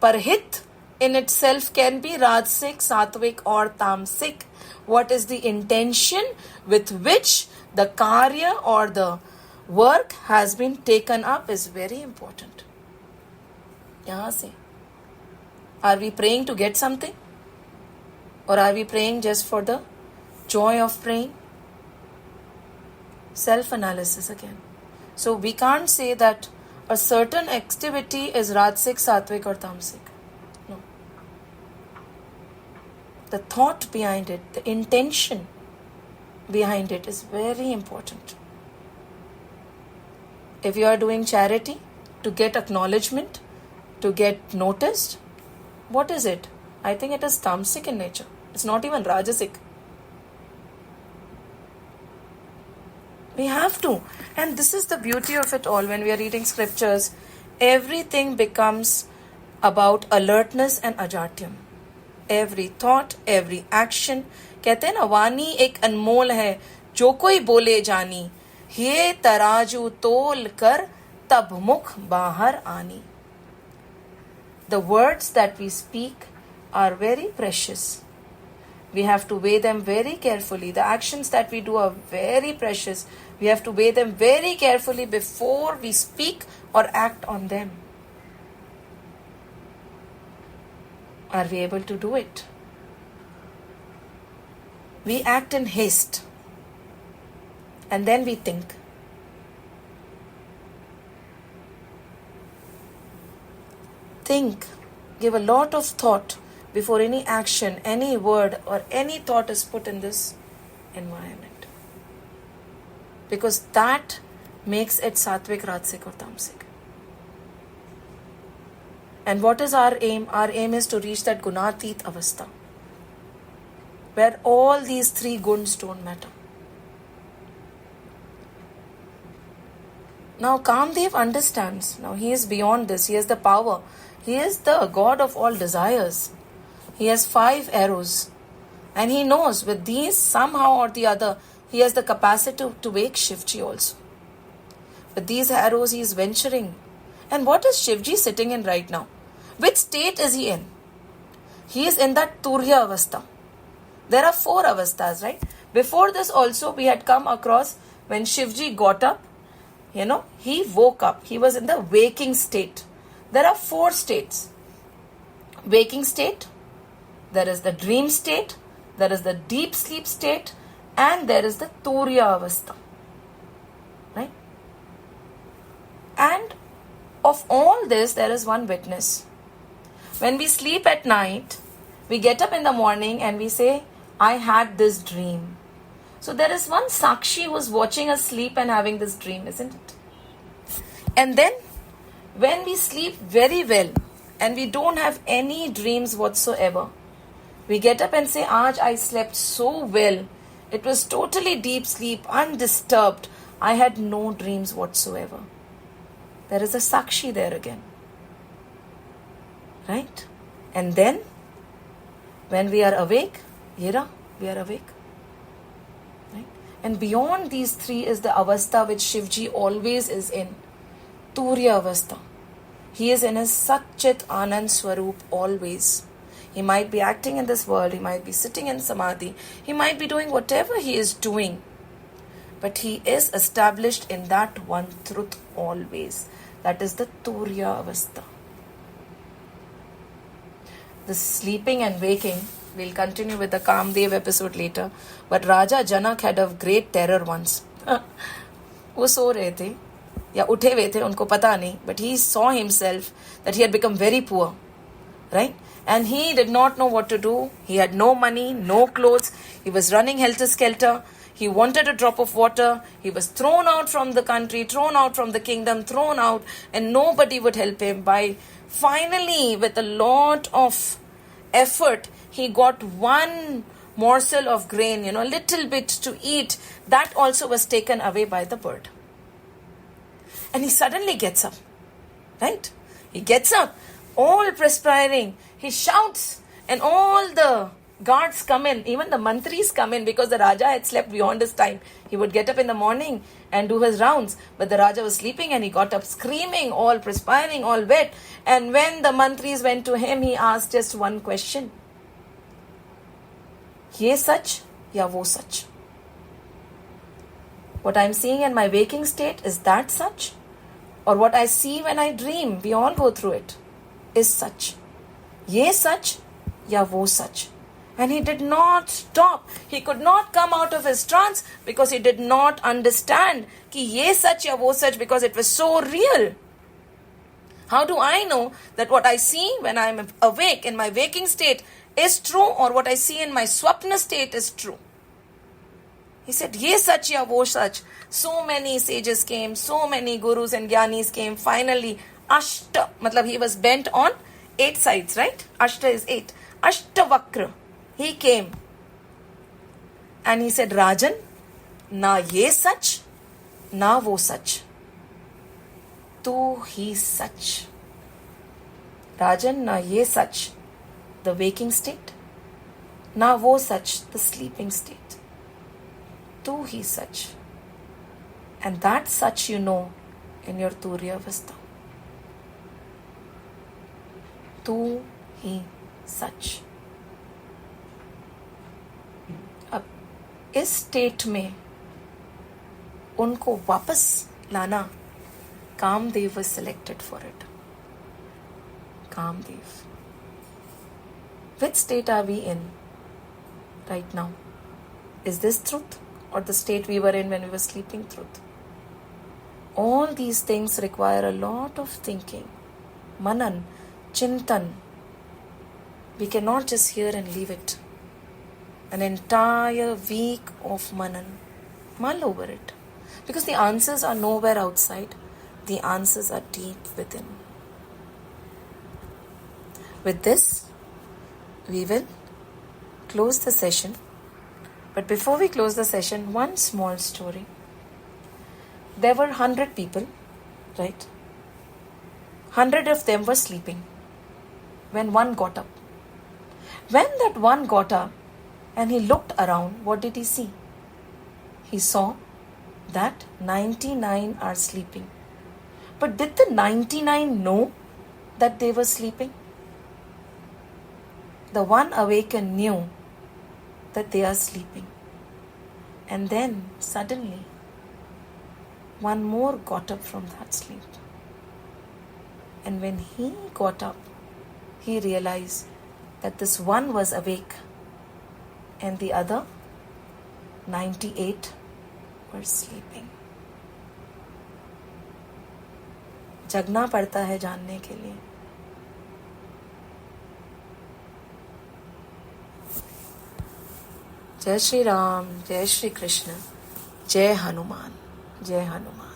Parhit in itself can be Rajasic, Sattvic or Tamasic. What is the intention with which the karya or the work has been taken up is very important. Yahan se. Are we praying to get something? Or are we praying just for the joy of praying? Self-analysis again. So we can't say that a certain activity is Rajasic, Sattvic or Tamasic. No. The thought behind it, the intention behind it is very important. If you are doing charity to get acknowledgement, to get noticed, what is it? I think it is Tamasic in nature. It's not even Rajasic. We have to. And this is the beauty of it all. When we are reading scriptures, everything becomes about alertness and ajatyam. Every thought, every action. कहते हैं ना, वाणी एक अनमोल है, जो कोई बोले जानी, हे तराजू तोल कर तब मुख बाहर आनी. The words that we speak are very precious. We have to weigh them very carefully. The actions that we do are very precious. We have to weigh them very carefully before we speak or act on them. Are we able to do it? We act in haste. And then we think. Think. Give a lot of thought before any action, any word or any thought is put in this environment. Because that makes it Sattvic, Rajasic or Tamasic. And what is our aim? Our aim is to reach that Gunatit Avastha, where all these three guns don't matter. Now Kamdev understands. Now he is beyond this. He has the power. He is the god of all desires. He has 5 arrows. And he knows with these, somehow or the other, he has the capacity to wake Shivji also. With these arrows, he is venturing. And what is Shivji sitting in right now? Which state is he in? He is in that Turya Avastha. There are 4 avasthas, right? Before this also, we had come across when Shivji got up, he woke up. He was in the waking state. There are 4 states. Waking state, there is the dream state, there is the deep sleep state, and there is the Turya Avastha. Right? And of all this, there is one witness. When we sleep at night, we get up in the morning and we say, I had this dream. So there is one Sakshi who is watching us sleep and having this dream, isn't it? And then, when we sleep very well and we don't have any dreams whatsoever, we get up and say, Aaj I slept so well. It was totally deep sleep, undisturbed. I had no dreams whatsoever. There is a Sakshi there again. Right? And then, when we are awake, we are awake. Right? And beyond these 3 is the Avastha which Shivji always is in. Turya Avastha. He is in his Satchit Anand Swarup always. He might be acting in this world, he might be sitting in Samadhi, he might be doing whatever he is doing. but he is established in that one truth always. That is the Turiya Avastha. The sleeping and waking, we'll continue with the Kamdev episode later, but Raja Janak had a great terror once. वो सो रहे थे या उठे हुए थे, उनको पता नहीं, but he saw himself that he had become very poor, right? And he did not know what to do. He had no money, no clothes. He was running helter-skelter. He wanted a drop of water. He was thrown out from the country, thrown out from the kingdom, thrown out, and nobody would help him. By finally, with a lot of effort, he got one morsel of grain, a little bit to eat. That also was taken away by the bird. And he suddenly gets up, right? He gets up, all perspiring. He shouts, and all the guards come in, even the mantris come in, because the Raja had slept beyond his time. He would get up in the morning and do his rounds, but the Raja was sleeping and he got up screaming, all perspiring, all wet. And when the mantris went to him, he asked just one question. Ye sach ya wo sach? What I'm seeing in my waking state, is that such? Or what I see when I dream, we all go through it, is such? Ye sach ya wo sach? And he did not stop. He could not come out of his trance because he did not understand ki ye sach ya wo sach, because it was so real. How do I know that what I see when I am awake in my waking state is true, or what I see in my swapna state is true? He said, ye sach ya wo sach. So many sages came, so many gurus and gyanis came. Finally, Ashta, matlab he was bent on 8 sides, right? Ashta is 8. Ashtavakra. He came. And he said, Rajan, na ye sach, na wo sach. Tu hi sach. Rajan, na ye sach, the waking state. Na wo sach, the sleeping state. Tu hi sach. And that such you know in your Turiya Avastha. Tu hi sach. अब इस state में उनको वापस लाना, Kamadeva was selected for it. Kamdev. Which state are we in right now? Is this truth, or the state we were in when we were sleeping truth? All these things require a lot of thinking, manan, chintan. We cannot just hear and leave it. An entire week of manan. Mull over it. Because the answers are nowhere outside. The answers are deep within. With this, we will close the session. But before we close the session, one small story. There were 100 people, right? 100 of them were sleeping when one got up. When that one got up and he looked around, what did he see? He saw that 99 are sleeping. But did the 99 know that they were sleeping? The one awakened knew that they are sleeping. And then suddenly, one more got up from that sleep. And when he got up, he realized that this one was awake and the other 98 were sleeping. जगना पड़ता है जानने के लिए. जय श्री राम, जय श्री कृष्ण, जय हनुमान, जय हनुमान.